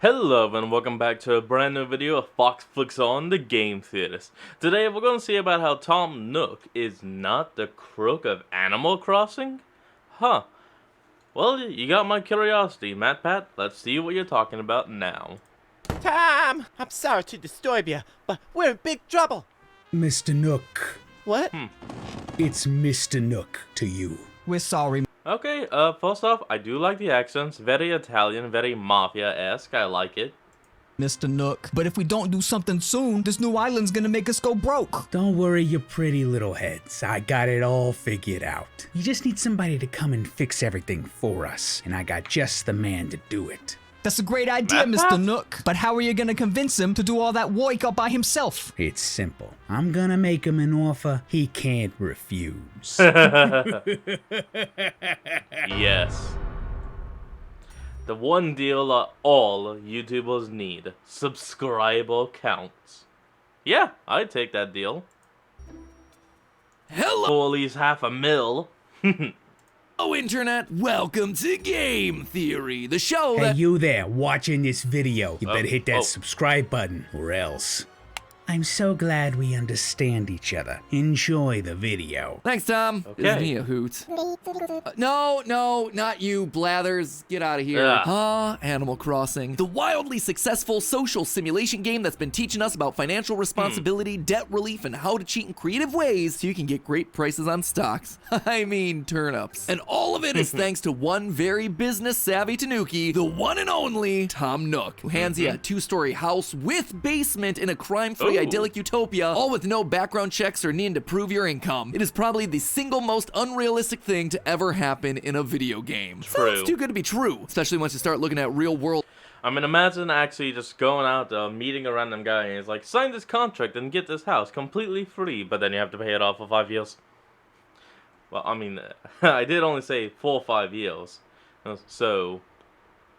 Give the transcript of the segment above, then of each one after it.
Hello and welcome back to a brand new video of Fox Flicks On the Game Theaters. Today we're going to see about how Tom Nook is not the Crook of Animal Crossing? Huh. Well, you got my curiosity, Matt Pat. Let's see what you're talking about now. Tom! I'm sorry to disturb you, but we're in big trouble. Mr. Nook. What? It's Mr. Nook to you. We're sorry. Okay, first off, I do like the accents. Very Italian, very Mafia-esque. I like it. Mr. Nook. But if we don't do something soon, this new island's gonna make us go broke. Don't worry, you pretty little heads. I got it all figured out. You just need somebody to come and fix everything for us, and I got just the man to do it. That's a great idea, Mr. Nook. But how are you gonna convince him to do all that work all by himself? It's simple. I'm gonna make him an offer he can't refuse. Yes. The one deal all YouTubers need. Subscriber counts. Yeah, I'd take that deal. Hello, For at least $500,000. Internet. Welcome to Game Theory, the show Hey, that... you there, watching this video. You better hit that oh. subscribe button, or else. I'm so glad we understand each other. Enjoy the video. Thanks, Tom. Okay. Isn't he a hoot? No, not you, Blathers. Get out of here. Yeah. Animal Crossing. The wildly successful social simulation game that's been teaching us about financial responsibility, debt relief, and how to cheat in creative ways so you can get great prices on stocks. I mean, turnips. And all of it is thanks to one very business-savvy Tanuki, the one and only Tom Nook, who hands you a two-story house with basement in a crime-free idyllic utopia, all with no background checks or needing to prove your income. It is probably the single most unrealistic thing to ever happen in a video game. True. Sounds too good to be true, especially once you start looking at real world. I mean, imagine actually just going out, meeting a random guy, and he's like, sign this contract and get this house completely free, but then you have to pay it off for 5 years. Well, I mean, I did only say 4 or 5 years. So,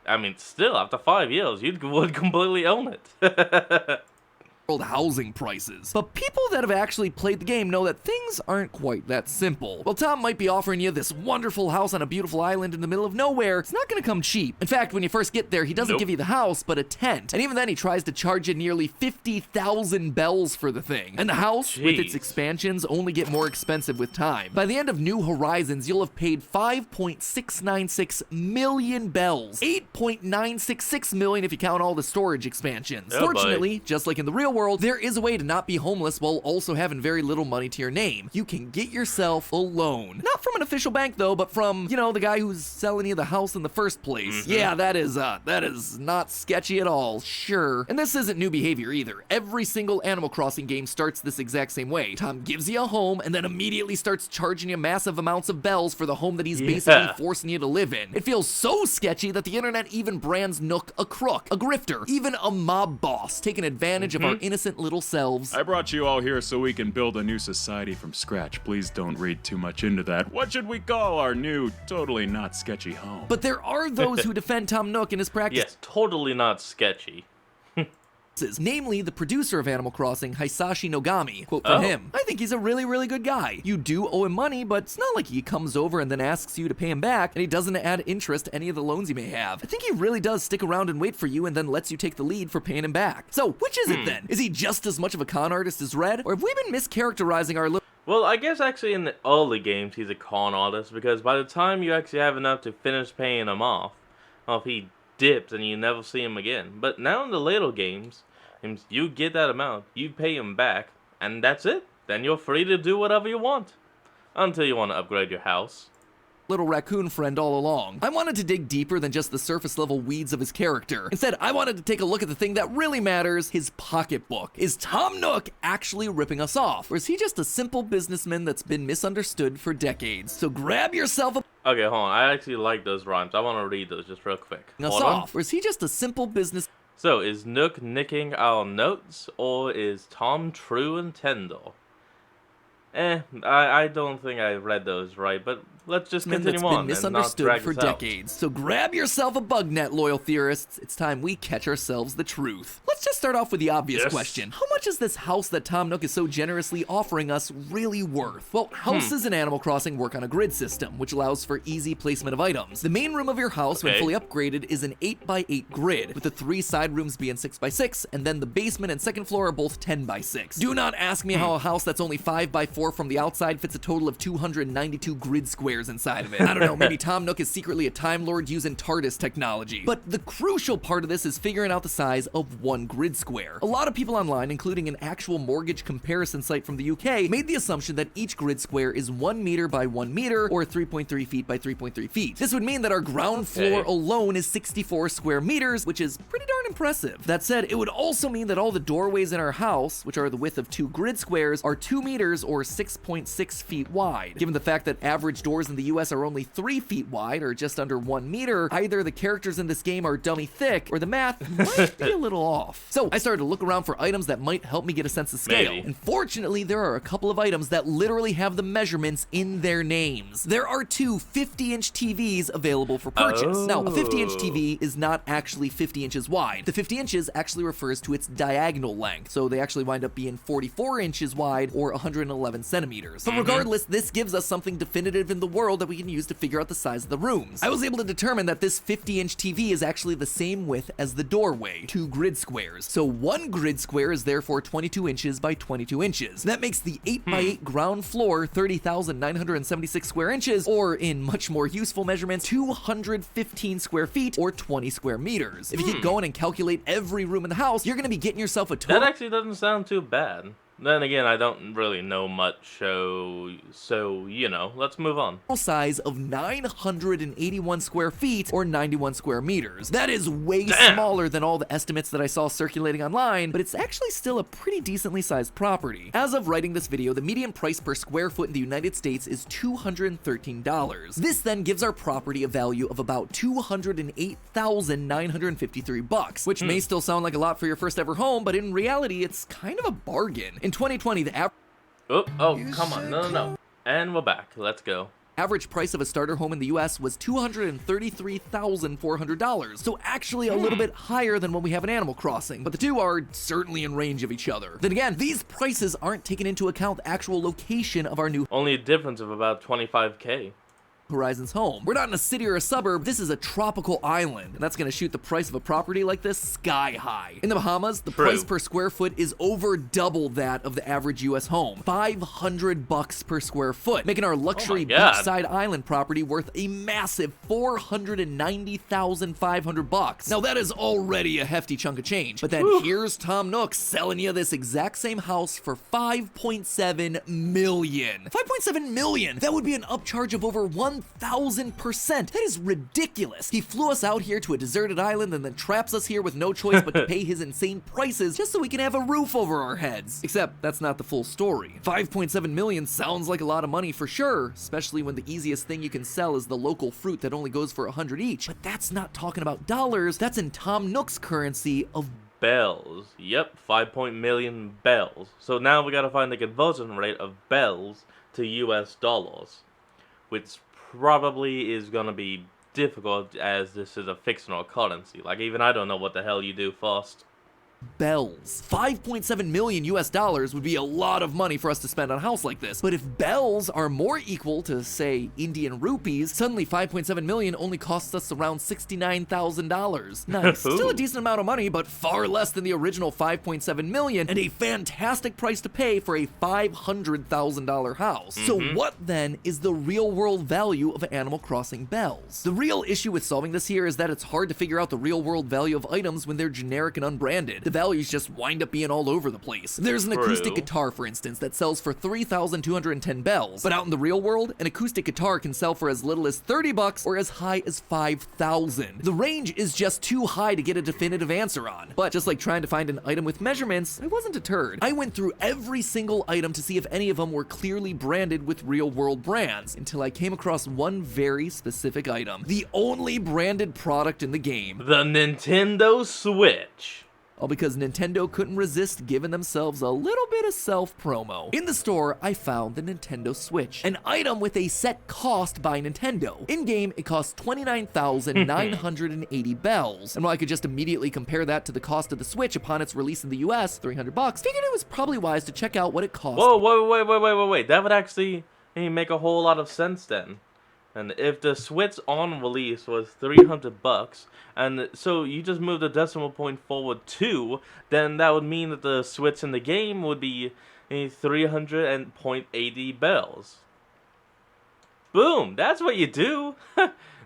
I mean, still, after 5 years, you would completely own it. Housing prices. But people that have actually played the game know that things aren't quite that simple. While Tom might be offering you this wonderful house on a beautiful island in the middle of nowhere, it's not gonna come cheap. In fact, when you first get there, he doesn't give you the house, but a tent. And even then, he tries to charge you nearly 50,000 bells for the thing. And the house, with its expansions, only get more expensive with time. By the end of New Horizons, you'll have paid 5.696 million bells. 8.966 million if you count all the storage expansions. Oh, Fortunately, just like in the real world, there is a way to not be homeless while also having very little money to your name. You can get yourself a loan. Not from an official bank though, but from, you know, the guy who's selling you the house in the first place. Yeah, that is not sketchy at all, sure. And this isn't new behavior either. Every single Animal Crossing game starts this exact same way. Tom gives you a home and then immediately starts charging you massive amounts of bells for the home that he's basically forcing you to live in. It feels so sketchy that the internet even brands Nook a crook, a grifter, even a mob boss, taking advantage of our innocent little selves. I brought you all here so we can build a new society from scratch. Please don't read too much into that. What should we call our new, totally not sketchy home? But there are those who defend Tom Nook and his practices. Yes, totally not sketchy. Namely, the producer of Animal Crossing, Hisashi Nogami. Quote from him, I think he's a really, really good guy. You do owe him money, but it's not like he comes over and then asks you to pay him back, and he doesn't add interest to any of the loans you may have. I think he really does stick around and wait for you and then lets you take the lead for paying him back. So, which is it then? Is he just as much of a con artist as Red? Or have we been mischaracterizing our little... Well, I guess actually in the early games, he's a con artist, because by the time you actually have enough to finish paying him off, well, he dips and you never see him again. But now in the later games, you get that amount, you pay him back, and that's it. Then you're free to do whatever you want. Until you want to upgrade your house. Little raccoon friend all along. I wanted to dig deeper than just the surface level weeds of his character. Instead, I wanted to take a look at the thing that really matters, his pocketbook. Is Tom Nook actually ripping us off? Or is he just a simple businessman that's been misunderstood for decades? So grab yourself a... Okay, hold on. I actually like those rhymes. I want to read those just real quick. Hold on. Or is he just a simple business... So, is Nook nicking our notes, or is Tom true and tender? I don't think I read those right, but let's just That's continue been on and not misunderstood drag for this out. decades. So grab yourself a bug net, loyal theorists. It's time we catch ourselves the truth. Let's just start off with the obvious Yes. question. How much is this house that Tom Nook is so generously offering us really worth? Well, houses in Animal Crossing work on a grid system, which allows for easy placement of items. The main room of your house, when Okay. fully upgraded, is an 8x8 grid, with the 3 side rooms being 6x6, and then the basement and second floor are both 10x6. Do not ask me how a house that's only 5x4 from the outside fits a total of 292 grid squares inside of it. I don't know, maybe Tom Nook is secretly a Time Lord using TARDIS technology. But the crucial part of this is figuring out the size of one grid square. A lot of people online, including an actual mortgage comparison site from the UK, made the assumption that each grid square is 1 meter by 1 meter, or 3.3 feet by 3.3 feet. This would mean that our ground floor alone is 64 square meters, which is pretty darn impressive. That said, it would also mean that all the doorways in our house, which are the width of 2 grid squares, are 2 meters or 6.6 feet wide. Given the fact that average doors in the US are only 3 feet wide, or just under 1 meter, either the characters in this game are dummy thick, or the math might be a little off. So I started to look around for items that might help me get a sense of scale. Maybe. And fortunately, there are a couple of items that literally have the measurements in their names. There are 2 50-inch TVs available for purchase. Now, a 50-inch TV is not actually 50 inches wide. The 50 inches actually refers to its diagonal length, so they actually wind up being 44 inches wide or 111 centimeters. But regardless, this gives us something definitive in the world that we can use to figure out the size of the rooms. I was able to determine that this 50-inch TV is actually the same width as the doorway, 2 grid squares. So 1 grid square is therefore 22 inches by 22 inches. That makes the 8x8 ground floor 30,976 square inches, or in much more useful measurements, 215 square feet or 20 square meters. If you get going and calculate every room in the house, you're gonna be getting yourself a total. That actually doesn't sound too bad. Then again, I don't really know much, so you know, let's move on. Size of 981 square feet or 91 square meters. That is way smaller than all the estimates that I saw circulating online, but it's actually still a pretty decently sized property. As of writing this video, the median price per square foot in the United States is $213. This then gives our property a value of about $208,953, which may still sound like a lot for your first ever home, but in reality, it's kind of a bargain. In 2020, the Oh, come on, no. And we're back, let's go. average price of a starter home in the US was $233,400, so actually a little bit higher than what we have in Animal Crossing, but the two are certainly in range of each other. Then again, these prices aren't taking into account the actual location of our New Only a difference of about 25K. Horizons home. We're not in a city or a suburb, this is a tropical island, and that's gonna shoot the price of a property like this sky high. In the Bahamas, the price per square foot is over double that of the average US home. $500 per square foot, making our luxury beachside island property worth a massive $490,500. Now that is already a hefty chunk of change, but then here's Tom Nook selling you this exact same house for $5.7 million. $5.7 million! That would be an upcharge of over 1,000%. That is ridiculous. He flew us out here to a deserted island and then traps us here with no choice but to pay his insane prices just so we can have a roof over our heads. Except that's not the full story. 5.7 million sounds like a lot of money for sure, especially when the easiest thing you can sell is the local fruit that only goes for 100 each. But that's not talking about dollars, that's in Tom Nook's currency of bells. Yep, 5 million bells. So now we gotta find the conversion rate of bells to US dollars, which probably is gonna be difficult as this is a fictional currency. Like, even I don't know what the hell you do first. bells. 5.7 million US dollars would be a lot of money for us to spend on a house like this. But if bells are more equal to, say, Indian rupees, suddenly 5.7 million only costs us around $69,000. Nice. Still a decent amount of money, but far less than the original 5.7 million, and a fantastic price to pay for a $500,000 house. So what then is the real world value of Animal Crossing bells? The real issue with solving this here is that it's hard to figure out the real world value of items when they're generic and unbranded. The values just wind up being all over the place. There's an acoustic guitar, for instance, that sells for 3,210 bells, but out in the real world, an acoustic guitar can sell for as little as $30 or as high as 5,000. The range is just too high to get a definitive answer on. But just like trying to find an item with measurements, I wasn't deterred. I went through every single item to see if any of them were clearly branded with real world brands, until I came across one very specific item. The only branded product in the game. The Nintendo Switch. all because Nintendo couldn't resist giving themselves a little bit of self-promo. In the store, I found the Nintendo Switch, an item with a set cost by Nintendo. In-game, it costs 29,980 bells, and while I could just immediately compare that to the cost of the Switch upon its release in the US, $300, figured it was probably wise to check out what it cost. Whoa, wait. That would actually make a whole lot of sense then. And if the Switch on release was $300, and so you just moved the decimal point forward 2, then that would mean that the Switch in the game would be 300.80 bells. Boom! That's what you do.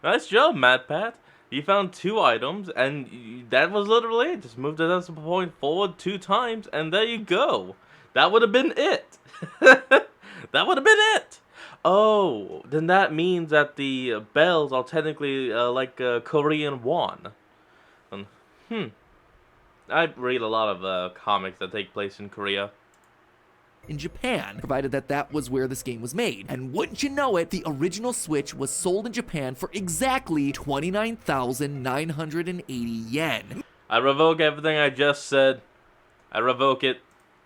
Nice job, MatPat. You found 2 items, and that was literally it. Just move the decimal point forward 2 times, and there you go. That would have been it. That would have been it. Oh, then that means that the bells are technically like Korean won. I read a lot of comics that take place in Korea. In Japan, provided that that was where this game was made. And wouldn't you know it, the original Switch was sold in Japan for exactly 29,980 yen. I revoke everything I just said. I revoke it.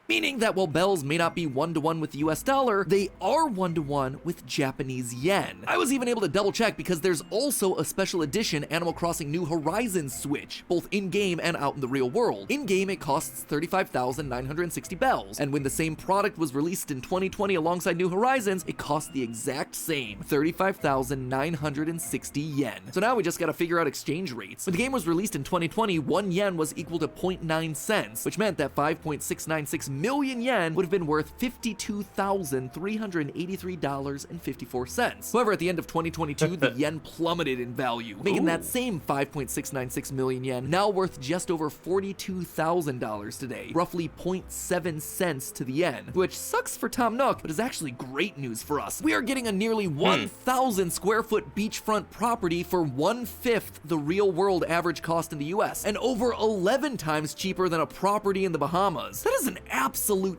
Meaning that while bells may not be 1-to-1 with the US dollar, they are 1-to-1 with Japanese yen. I was even able to double check because there's also a special edition Animal Crossing New Horizons Switch, both in-game and out in the real world. In-game, it costs 35,960 bells, and when the same product was released in 2020 alongside New Horizons, it cost the exact same, 35,960 yen. So now we just gotta figure out exchange rates. When the game was released in 2020, 1 yen was equal to 0.9 cents, which meant that 5.696 million yen would have been worth $52,383.54. However, at the end of 2022, the yen plummeted in value, making that same 5.696 million yen now worth just over $42,000 today, roughly 0.7 cents to the yen, which sucks for Tom Nook, but is actually great news for us. We are getting a nearly 1,000 square foot beachfront property for 1/5 the real world average cost in the US, and over 11 times cheaper than a property in the Bahamas. That is an absolute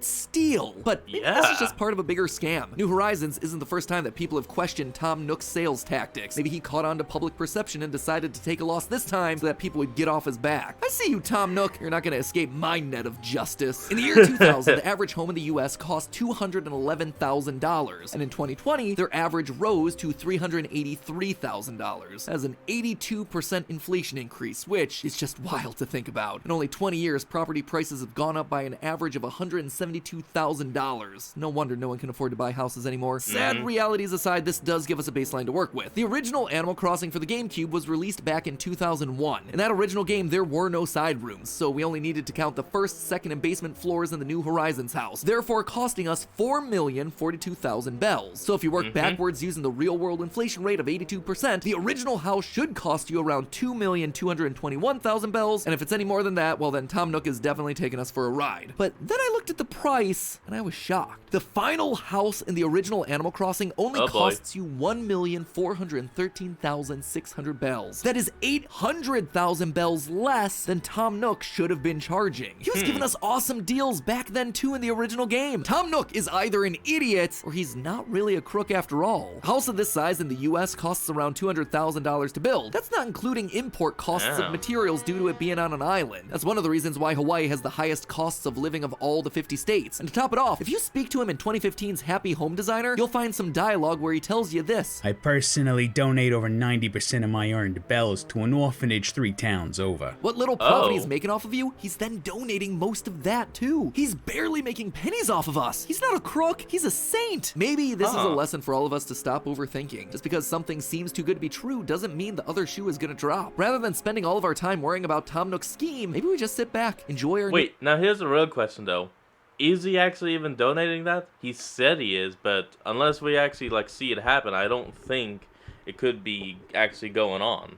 steal. But maybe this is just part of a bigger scam. New Horizons isn't the first time that people have questioned Tom Nook's sales tactics. Maybe he caught on to public perception and decided to take a loss this time so that people would get off his back. I see you, Tom Nook. You're not going to escape my net of justice. In the year 2000, the average home in the US cost $211,000, and in 2020, their average rose to $383,000. That's an 82% inflation increase, which is just wild to think about. In only 20 years, property prices have gone up by an average of $172,000. No wonder no one can afford to buy houses anymore. Sad realities aside, this does give us a baseline to work with. The original Animal Crossing for the GameCube was released back in 2001. In that original game, there were no side rooms, so we only needed to count the first, second, and basement floors in the New Horizons house, therefore costing us 4,042,000 bells. So if you work backwards using the real-world inflation rate of 82%, the original house should cost you around 2,221,000 bells, and if it's any more than that, well then Tom Nook is definitely taking us for a ride. But then I looked at the price, and I was shocked. The final house in the original Animal Crossing only costs you 1,413,600 bells. That is 800,000 bells less than Tom Nook should have been charging. He was giving us awesome deals back then too in the original game. Tom Nook is either an idiot, or he's not really a crook after all. A house of this size in the US costs around $200,000 to build. That's not including import costs of materials due to it being on an island. That's one of the reasons why Hawaii has the highest costs of living of all the 50 states. And to top it off, if you speak to him in 2015's Happy Home Designer, you'll find some dialogue where he tells you this. I personally donate over 90% of my earned bells to an orphanage 3 towns over. What little profit he's making off of you, he's then donating most of that too. He's barely making pennies off of us. He's not a crook, he's a saint. Maybe this is a lesson for all of us to stop overthinking. Just because something seems too good to be true doesn't mean the other shoe is gonna drop. Rather than spending all of our time worrying about Tom Nook's scheme, maybe we just sit back, enjoy our— Wait, now here's the real question though. Is he actually even donating that? He said he is, but unless we actually see it happen, I don't think it could be actually going on.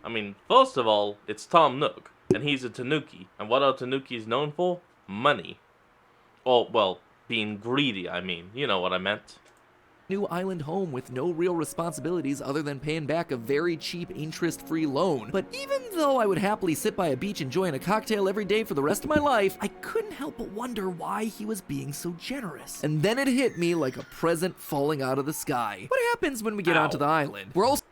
I mean, first of all, it's Tom Nook, and he's a tanuki. And what are tanukis known for? Money. Oh, well, being greedy, I mean. You know what I meant. New island home with no real responsibilities other than paying back a very cheap interest-free loan. But even though I would happily sit by a beach enjoying a cocktail every day for the rest of my life, I couldn't help but wonder why he was being so generous. And then it hit me like a present falling out of the sky. What happens when we get onto the island? We're also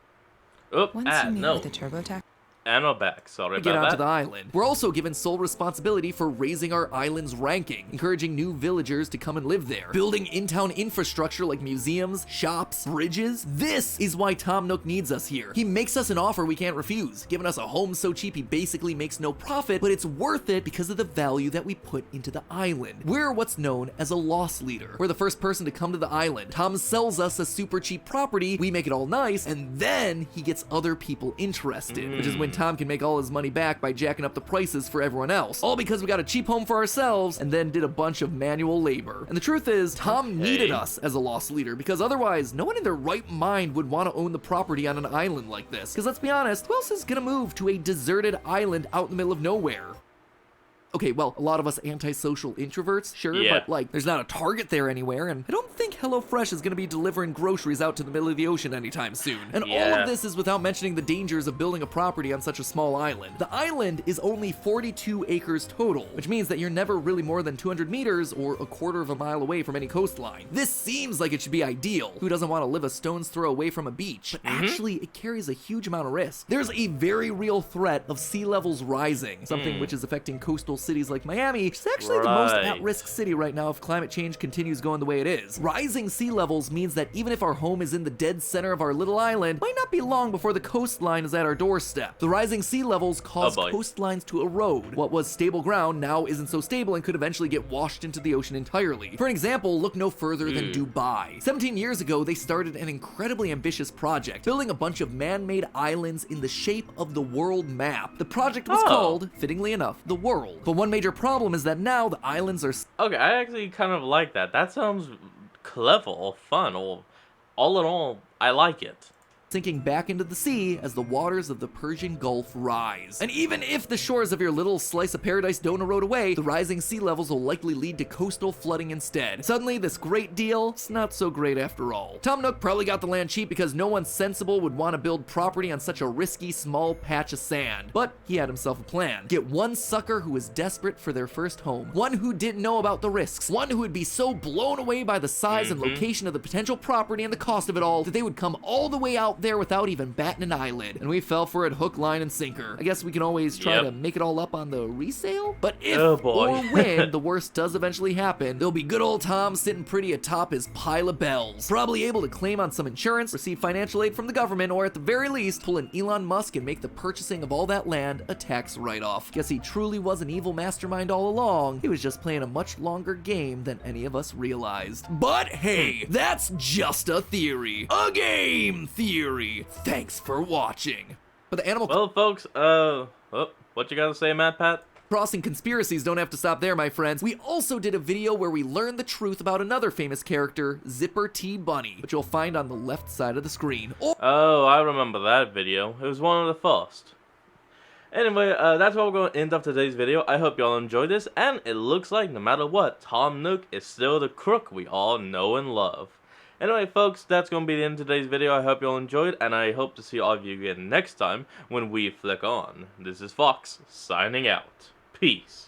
Oh, Once you meet no. with the TurboTax. And we're back. Sorry get about onto that. the island. We're also given sole responsibility for raising our island's ranking, encouraging new villagers to come and live there, building in-town infrastructure like museums, shops, bridges. This is why Tom Nook needs us here. He makes us an offer we can't refuse, giving us a home so cheap he basically makes no profit, but it's worth it because of the value that we put into the island. We're what's known as a loss leader. We're the first person to come to the island. Tom sells us a super cheap property, we make it all nice, and then he gets other people interested, which is when Tom can make all his money back by jacking up the prices for everyone else. All because we got a cheap home for ourselves and then did a bunch of manual labor. And the truth is, Tom needed us as a loss leader because otherwise, no one in their right mind would want to own the property on an island like this. Because let's be honest, who else is gonna move to a deserted island out in the middle of nowhere? Okay, well, a lot of us antisocial introverts, sure, but like, there's not a Target there anywhere, and I don't think HelloFresh is gonna be delivering groceries out to the middle of the ocean anytime soon. And all of this is without mentioning the dangers of building a property on such a small island. The island is only 42 acres total, which means that you're never really more than 200 meters or a quarter of a mile away from any coastline. This seems like it should be ideal. Who doesn't want to live a stone's throw away from a beach? But actually, it carries a huge amount of risk. There's a very real threat of sea levels rising, something which is affecting coastal cities like Miami, which is actually the most at-risk city right now if climate change continues going the way it is. Rising sea levels means that even if our home is in the dead center of our little island, it might not be long before the coastline is at our doorstep. The rising sea levels cause coastlines to erode. What was stable ground now isn't so stable and could eventually get washed into the ocean entirely. For an example, look no further than Dubai. 17 years ago, they started an incredibly ambitious project, building a bunch of man-made islands in the shape of the world map. The project was called, fittingly enough, the World. But one major problem is that now the islands are... Okay, I actually kind of like that. That sounds clever or fun, or all in all, I like it. Sinking back into the sea as the waters of the Persian Gulf rise. And even if the shores of your little slice of paradise don't erode away, the rising sea levels will likely lead to coastal flooding instead. Suddenly, this great deal is not so great after all. Tom Nook probably got the land cheap because no one sensible would want to build property on such a risky small patch of sand. But he had himself a plan. Get one sucker who was desperate for their first home. One who didn't know about the risks. One who would be so blown away by the size and location of the potential property and the cost of it all that they would come all the way out there without even batting an eyelid. And we fell for it hook, line, and sinker. I guess we can always try to make it all up on the resale? But if or when the worst does eventually happen, there'll be good old Tom sitting pretty atop his pile of bells. Probably able to claim on some insurance, receive financial aid from the government, or at the very least, pull an Elon Musk and make the purchasing of all that land a tax write-off. Guess he truly was an evil mastermind all along. He was just playing a much longer game than any of us realized. But hey, that's just a theory. A game theory. Thanks for watching. But the animal... Well, folks, what you gotta say, Matt Pat? Crossing conspiracies don't have to stop there, my friends. We also did a video where we learned the truth about another famous character, Zipper T. Bunny, which you'll find on the left side of the screen. Oh, I remember that video. It was one of the first. Anyway, that's what we're going to end up today's video. I hope y'all enjoyed this, and it looks like no matter what, Tom Nook is still the crook we all know and love. Anyway, folks, that's going to be the end of today's video. I hope you all enjoyed, and I hope to see all of you again next time when we flick on. This is Fox, signing out. Peace.